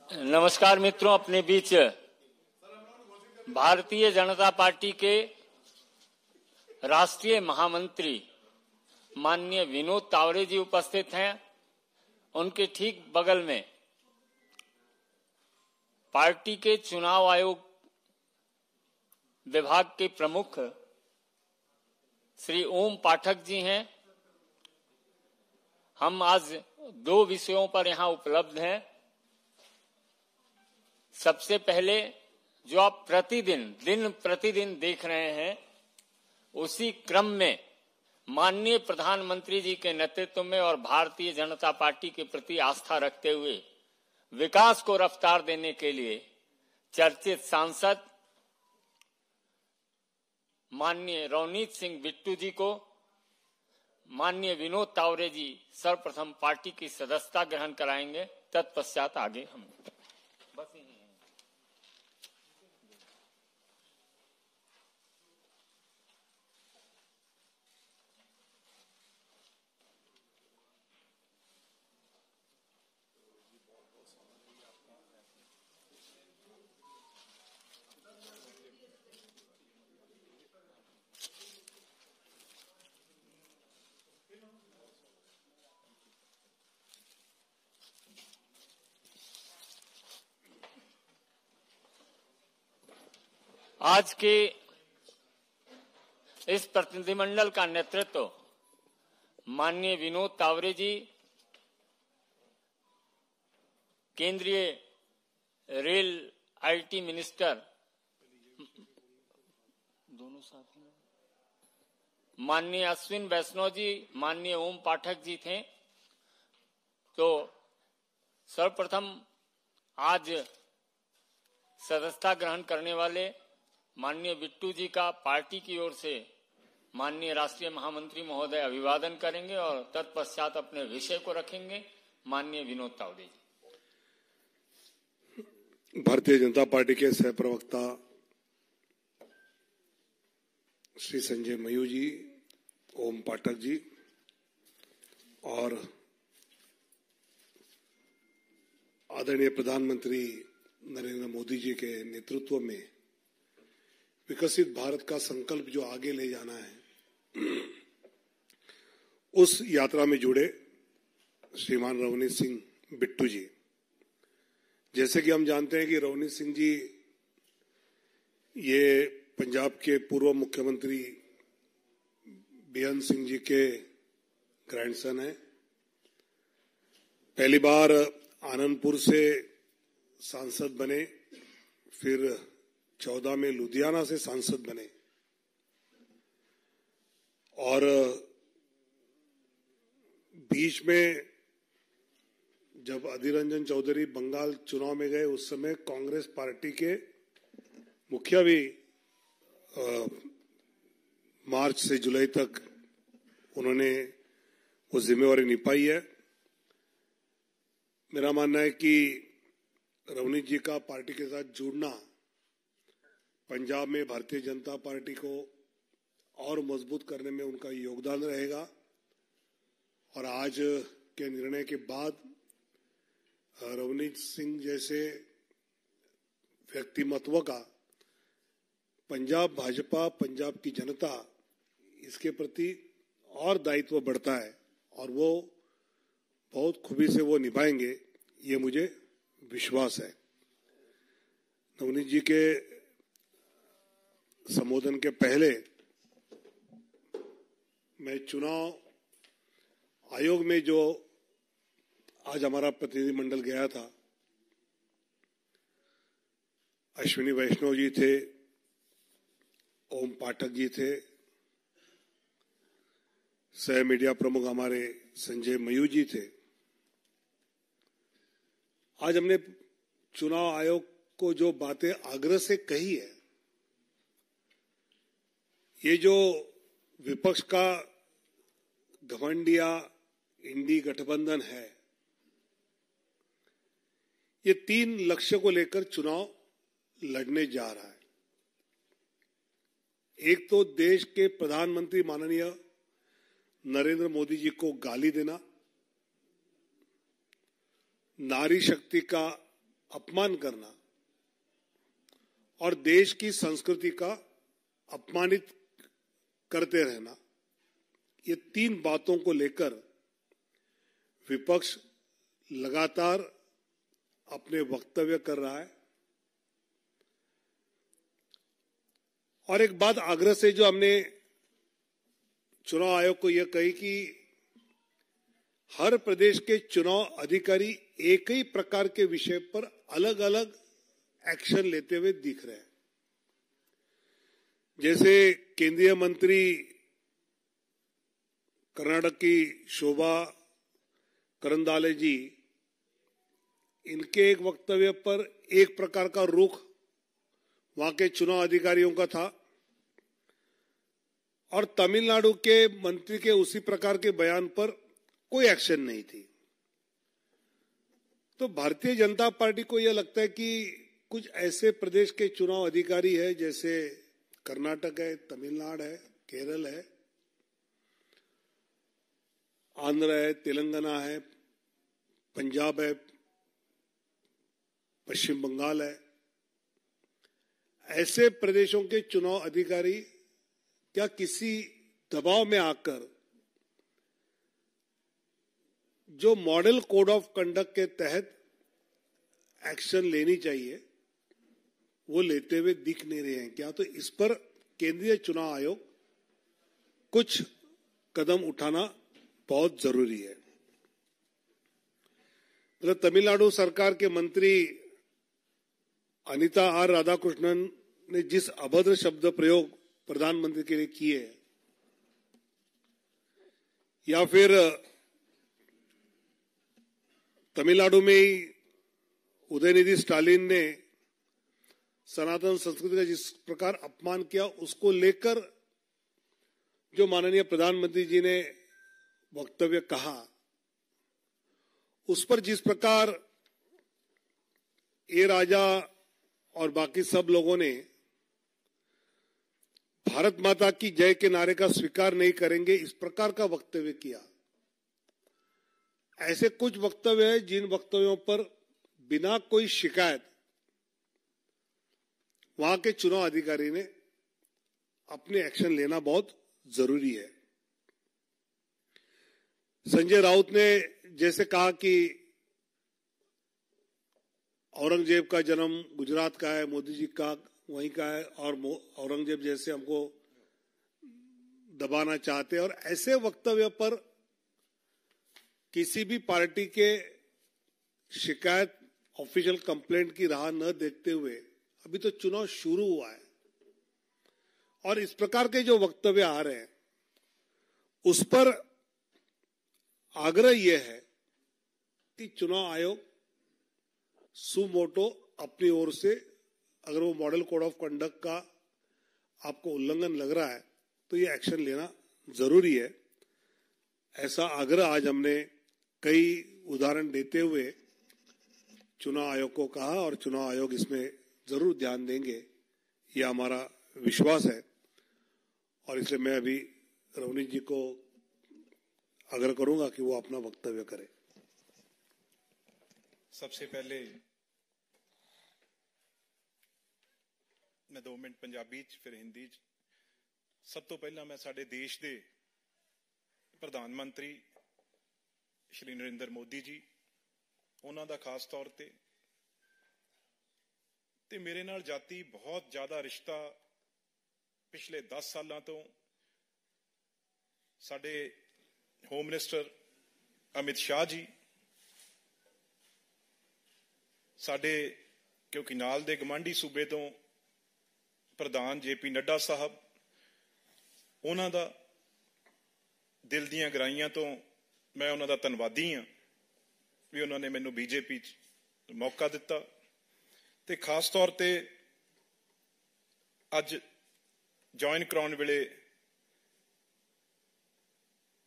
नमस्कार मित्रों, अपने बीच भारतीय जनता पार्टी के राष्ट्रीय महामंत्री माननीय विनोद तावरे जी उपस्थित हैं। उनके ठीक बगल में पार्टी के चुनाव आयोग विभाग के प्रमुख श्री ओम पाठक जी हैं। हम आज दो विषयों पर यहां उपलब्ध हैं। सबसे पहले जो आप दिन प्रतिदिन देख रहे हैं, उसी क्रम में माननीय प्रधानमंत्री जी के नेतृत्व में और भारतीय जनता पार्टी के प्रति आस्था रखते हुए विकास को रफ्तार देने के लिए चर्चित सांसद माननीय रवनीत सिंह बिट्टू जी को माननीय विनोद तावरे जी सर्वप्रथम पार्टी की सदस्यता ग्रहण कराएंगे। तत्पश्चात आगे हम बस यही है। आज के इस प्रतिनिधिमंडल का नेतृत्व माननीय विनोद तावरे जी, केंद्रीय रेल आईटी मिनिस्टर दोनों साथ में माननीय अश्विन वैष्णव जी, माननीय ओम पाठक जी थे। तो सर्वप्रथम आज सदस्यता ग्रहण करने वाले माननीय बिट्टू जी का पार्टी की ओर से माननीय राष्ट्रीय महामंत्री महोदय अभिवादन करेंगे और तत्पश्चात अपने विषय को रखेंगे माननीय विनोद तावरे जी। भारतीय जनता पार्टी के सह प्रवक्ता श्री संजय मयूर जी, ओम पाठक जी और आदरणीय प्रधानमंत्री नरेंद्र मोदी जी के नेतृत्व में विकसित भारत का संकल्प जो आगे ले जाना है, उस यात्रा में जुड़े श्रीमान रवनीत सिंह बिट्टू जी। जैसे कि हम जानते हैं कि रवनीत सिंह जी ये पंजाब के पूर्व मुख्यमंत्री बेअंत सिंह जी के ग्रैंडसन हैं। पहली बार आनंदपुर से सांसद बने, फिर 14 में लुधियाना से सांसद बने और बीच में जब अधीर रंजन चौधरी बंगाल चुनाव में गए, उस समय कांग्रेस पार्टी के मुखिया भी मार्च से जुलाई तक उन्होंने वो जिम्मेवारी निभाई है। मेरा मानना है कि रवनीत जी का पार्टी के साथ जुड़ना पंजाब में भारतीय जनता पार्टी को और मजबूत करने में उनका योगदान रहेगा और आज के निर्णय के बाद रवनीत सिंह जैसे व्यक्तिमत्व का पंजाब भाजपा, पंजाब की जनता इसके प्रति और दायित्व बढ़ता है और वो बहुत खूबी से वो निभाएंगे, ये मुझे विश्वास है। रवनीत जी के संबोधन के पहले मैं चुनाव आयोग में जो आज हमारा प्रतिनिधिमंडल गया था, अश्विनी वैष्णव जी थे, ओम पाठक जी थे, सह मीडिया प्रमुख हमारे संजय मयूर जी थे। आज हमने चुनाव आयोग को जो बातें आग्रह से कही है, ये जो विपक्ष का घमंडिया इंडी गठबंधन है, ये 3 लक्ष्य को लेकर चुनाव लड़ने जा रहा है। एक तो देश के प्रधानमंत्री माननीय नरेंद्र मोदी जी को गाली देना, नारी शक्ति का अपमान करना और देश की संस्कृति का अपमानित करते रहना, ये तीन बातों को लेकर विपक्ष लगातार अपने वक्तव्य कर रहा है। और एक बात आग्रह से जो हमने चुनाव आयोग को यह कही कि हर प्रदेश के चुनाव अधिकारी एक ही प्रकार के विषय पर अलग अलग एक्शन लेते हुए दिख रहे हैं। जैसे केंद्रीय मंत्री कर्नाटक की शोभा करंदाले जी, इनके एक वक्तव्य पर एक प्रकार का रुख वहां के चुनाव अधिकारियों का था और तमिलनाडु के मंत्री के उसी प्रकार के बयान पर कोई एक्शन नहीं थी। तो भारतीय जनता पार्टी को यह लगता है कि कुछ ऐसे प्रदेश के चुनाव अधिकारी है, जैसे कर्नाटक है, तमिलनाडु है, केरल है, आंध्र है, तेलंगाना है, पंजाब है, पश्चिम बंगाल है, ऐसे प्रदेशों के चुनाव अधिकारी क्या किसी दबाव में आकर जो मॉडल कोड ऑफ कंडक्ट के तहत एक्शन लेनी चाहिए वो लेते हुए दिख नहीं रहे हैं क्या? तो इस पर केंद्रीय चुनाव आयोग कुछ कदम उठाना बहुत जरूरी है। मतलब तमिलनाडु सरकार के मंत्री अनिता आर राधाकृष्णन ने जिस अभद्र शब्द प्रयोग प्रधानमंत्री के लिए किए, या फिर तमिलनाडु में ही उदयनिधि स्टालिन ने सनातन संस्कृति का जिस प्रकार अपमान किया, उसको लेकर जो माननीय प्रधानमंत्री जी ने वक्तव्य कहा, उस पर जिस प्रकार ए राजा और बाकी सब लोगों ने भारत माता की जय के नारे का स्वीकार नहीं करेंगे, इस प्रकार का वक्तव्य किया। ऐसे कुछ वक्तव्य हैं जिन वक्तव्यों पर बिना कोई शिकायत वहां के चुनाव अधिकारी ने अपने एक्शन लेना बहुत जरूरी है। संजय राउत ने जैसे कहा कि औरंगजेब का जन्म गुजरात का है, मोदी जी का वहीं का है, और औरंगजेब जैसे हमको दबाना चाहते हैं, और ऐसे वक्तव्य पर किसी भी पार्टी के शिकायत ऑफिशियल कंप्लेंट की राह न देखते हुए अभी तो चुनाव शुरू हुआ है और इस प्रकार के जो वक्तव्य आ रहे हैं उस पर आग्रह यह है कि चुनाव आयोग सुमोटो अपनी ओर से, अगर वो मॉडल कोड ऑफ कंडक्ट का आपको उल्लंघन लग रहा है तो ये एक्शन लेना जरूरी है। ऐसा आग्रह आज हमने कई उदाहरण देते हुए चुनाव आयोग को कहा और चुनाव आयोग इसमें जरूर ध्यान देंगे, ये हमारा विश्वास है। और इसलिए मैं अभी रवनीत जी को आग्रह करूंगा कि वो अपना वक्तव्य करें। सबसे पहले मैं 2 मिनट पंजाबी च फिर हिंदी च। सब तो पहला मैं साडे देश दे प्रधानमंत्री श्री नरेंद्र मोदी जी, उन्हां दा खास तौर ते मेरे नाल जाती बहुत ज्यादा रिश्ता पिछले 10 सालों तो साडे होम मिनिस्टर अमित शाह जी, साडे क्योंकि नाल दे गवांढी सूबे तो प्रधान JP नड्डा साहब, उन्हां दा दिल दीआं गहराइयां तो मैं उन्हां दा धन्नवादी हाँ भी उन्होंने मैनू BJP च मौका दिता। ते खास तौर ते अज ज्वाइन कराने वेले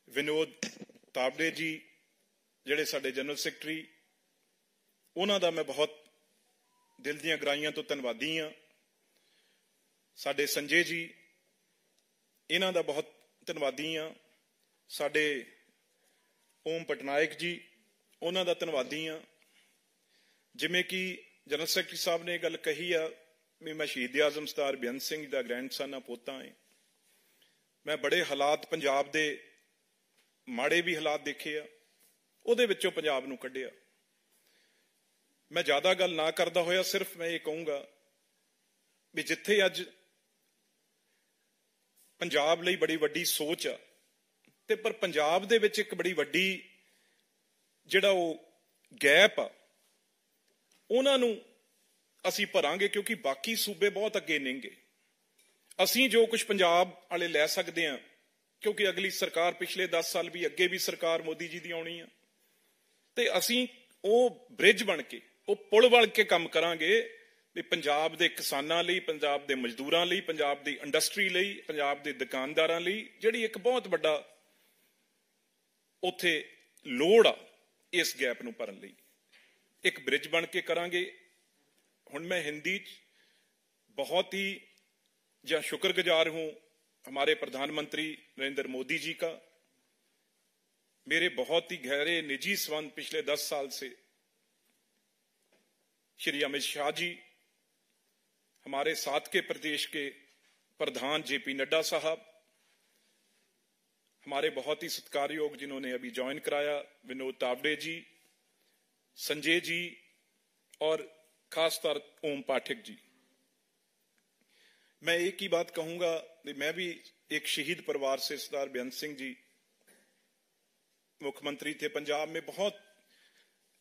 विनोद तावड़े जी जिहड़े साडे जनरल सैकटरी, उन्हां दा मैं बहुत दिल दीआं गहराइयां तो धन्नवादी हाँ। साडे संजय जी, इन्हां दा बहुत धन्नवादी हाँ। साडे ओम पटनायक जी उन्हां दा धन्नवादी हाँ। जिवें कि जनरल सैकटरी साहब ने गल कही आ भी मैं शहीद आजम सरदार बेअंत सिंह दा ग्रैंडसन आ, पोता है। मैं बड़े हालात पंजाब दे माड़े भी हालात देखे आ, उहदे विचों पंजाब नूं कढिया। मैं ज्यादा गल ना करदा होया सिर्फ मैं ये कहूँगा भी जिथे अज पंजाब लई बड़ी वड्डी सोच आ ते पर पंजाब दे विच एक बड़ी वड्डी जिहड़ा वो गैप आ उन्हां नूं असीं भरांगे, क्योंकि बाकी सूबे बहुत अगे नेंगे। असीं जो कुछ पंजाब वाले लै सकदे हां, क्योंकि अगली सरकार पिछले 10 साल भी अगे भी सरकार मोदी जी दी आउणी आ, ते असीं वो ब्रिज बन के वो पुल बन के काम करांगे भी पंजाब दे किसानां लई, पंजाब दे मजदूरां लई, पंजाब दी इंडस्ट्री लई, पंजाब दे दुकानदारां लई जिहड़ी एक बहुत वड्डा उत्थे लोड़ आ इस गैप नूं भरन लई एक ब्रिज बन के करांगे। हुण मैं हिंदी बहुत ही शुक्रगुजार हूं हमारे प्रधानमंत्री नरेंद्र मोदी जी का। मेरे बहुत ही गहरे निजी संबंध पिछले 10 साल से श्री अमित शाह जी, हमारे साथ के प्रदेश के प्रधान जेपी नड्डा साहब, हमारे बहुत ही सत्कारयोग जिन्होंने अभी ज्वाइन कराया विनोद तावड़े जी, संजय जी और खासतौर ओम पाठक जी। मैं एक ही बात कहूंगा, मैं भी एक शहीद परिवार से, सरदार बेअंत सिंह जी मुख्यमंत्री थे पंजाब में, बहुत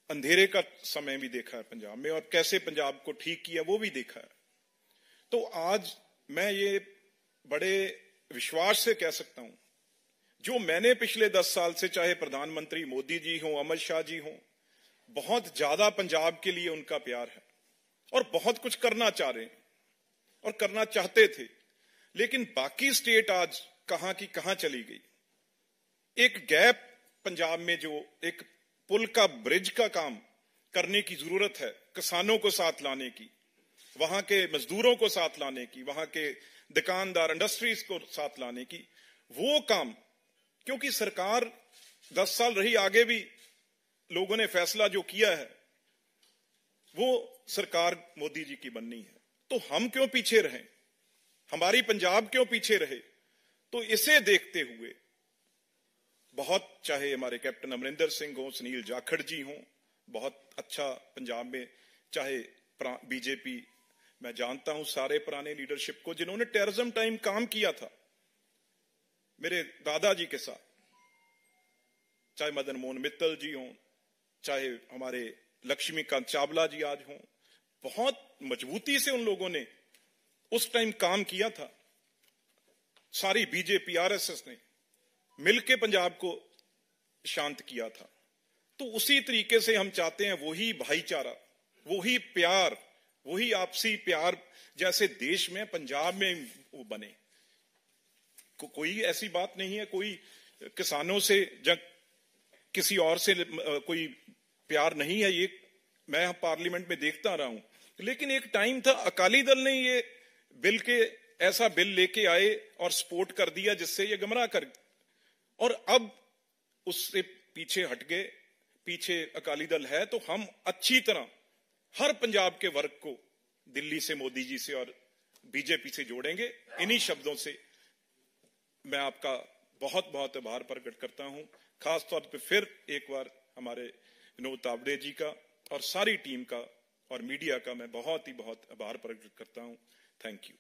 अंधेरे का समय भी देखा है पंजाब में और कैसे पंजाब को ठीक किया वो भी देखा है। तो आज मैं ये बड़े विश्वास से कह सकता हूं, जो मैंने पिछले 10 साल से, चाहे प्रधानमंत्री मोदी जी हों, अमित शाह जी हों, बहुत ज्यादा पंजाब के लिए उनका प्यार है और बहुत कुछ करना चाह रहे हैं और करना चाहते थे, लेकिन बाकी स्टेट आज कहां की कहां चली गई। एक गैप पंजाब में, जो एक पुल का, ब्रिज का काम करने की जरूरत है, किसानों को साथ लाने की, वहां के मजदूरों को साथ लाने की, वहां के दुकानदार इंडस्ट्रीज को साथ लाने की, वो काम, क्योंकि सरकार 10 साल रही, आगे भी लोगों ने फैसला जो किया है वो सरकार मोदी जी की बननी है। तो हम क्यों पीछे रहें, हमारी पंजाब क्यों पीछे रहे? तो इसे देखते हुए बहुत, चाहे हमारे कैप्टन अमरिंदर सिंह हो, सुनील जाखड़ जी हों, बहुत अच्छा पंजाब में, चाहे बीजेपी, मैं जानता हूं सारे पुराने लीडरशिप को जिन्होंने टेररिज्म टाइम काम किया था मेरे दादाजी के साथ, चाहे मदन मोहन मित्तल जी हों, चाहे हमारे लक्ष्मीकांत चावला जी आज हों, बहुत मजबूती से उन लोगों ने उस टाइम काम किया था। सारी बीजेपी, आरएसएस ने मिलकर पंजाब को शांत किया था। तो उसी तरीके से हम चाहते हैं वही भाईचारा, वही प्यार, वही आपसी प्यार जैसे देश में, पंजाब में वो बने। कोई ऐसी बात नहीं है, कोई किसानों से या किसी और से कोई प्यार नहीं है, ये मैं पार्लियामेंट में देखता रहा हूं। लेकिन एक टाइम था, अकाली दल ने ये बिल के, ऐसा बिल लेके आए और सपोर्ट कर दिया जिससे ये गुमराह कर, और अब उससे पीछे हट गए। पीछे अकाली दल है, तो हम अच्छी तरह हर पंजाब के वर्ग को दिल्ली से, मोदी जी से और बीजेपी से जोड़ेंगे। इन्हीं शब्दों से मैं आपका बहुत बहुत आभार प्रकट करता हूं। खास तौर पे फिर एक बार हमारे विनोद तावड़े जी का और सारी टीम का और मीडिया का मैं बहुत ही बहुत आभार प्रकट करता हूं। Thank you.